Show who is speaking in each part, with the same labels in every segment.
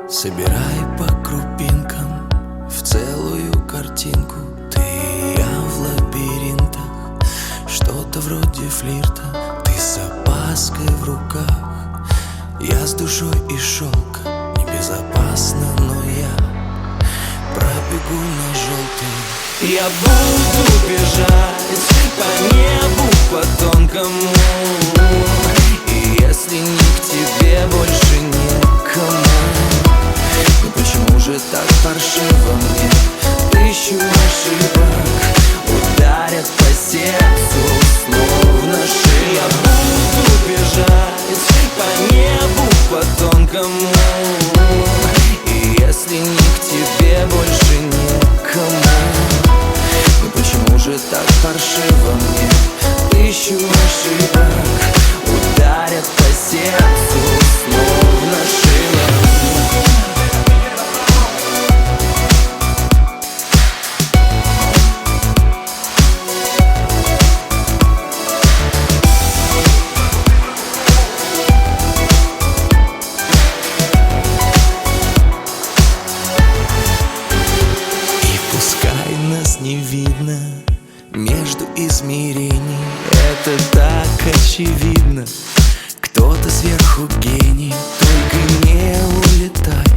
Speaker 1: Собирай по крупинкам в целую картинку. Ты и я в лабиринтах, что-то вроде флирта. Ты с опаской в руках, я с душой из шелка. Небезопасно, но я пробегу на желтый. Я буду бежать по небу, по тонкому. И если не к тебе, больше некому. Но почему же так паршиво мне? Тысячу ошибок ударят по сердцу, словно шея. Я буду бежать по небу, по тонкому. И если не к тебе, больше некому. Но почему же так паршиво мне? Тысячу ошибок ударят по сердцу, словно шило. И пускай нас не видно между измерений, это так очевидно. Кто-то сверху гений, только не улетай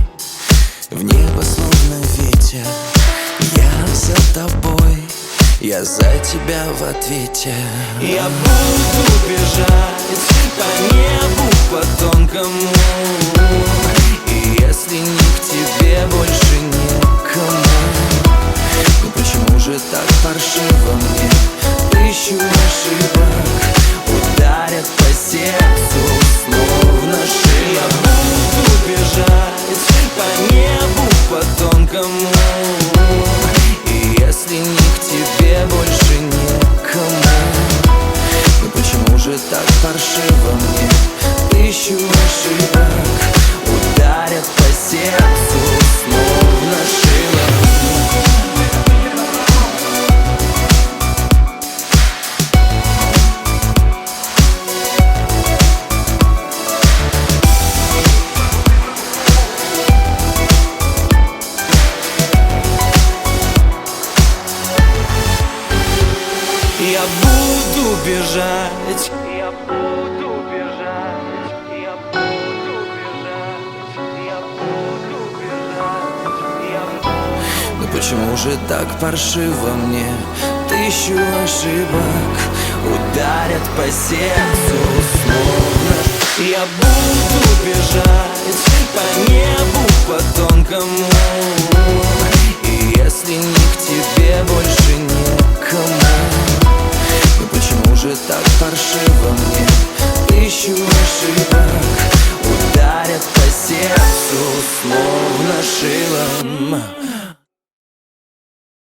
Speaker 1: в небо, словно ветер. Я за тобой, я за тебя в ответе. Я буду бежать по небу, по тонкому. И если не к тебе, больше некому. Но почему же так паршиво мне? Тысячу ошибок ударят по сердцу, словно шея. Я буду бежать по небу, по тонкому. И если не к тебе, больше некому. Но почему же так паршиво мне? Тысячу ошибок ударят по сердцу, словно шило. Я буду бежать, я буду бежать, я буду бежать, я буду бежать, я буду. Но почему же так паршиво мне? Тысячу ошибок ударят по сердцу, словно. Я буду бежать по небу, по тонкому. И если не к тебе, больше некому. Но почему же так паршиво мне? Тысячу ошибок ударят по сердцу, словно шилом.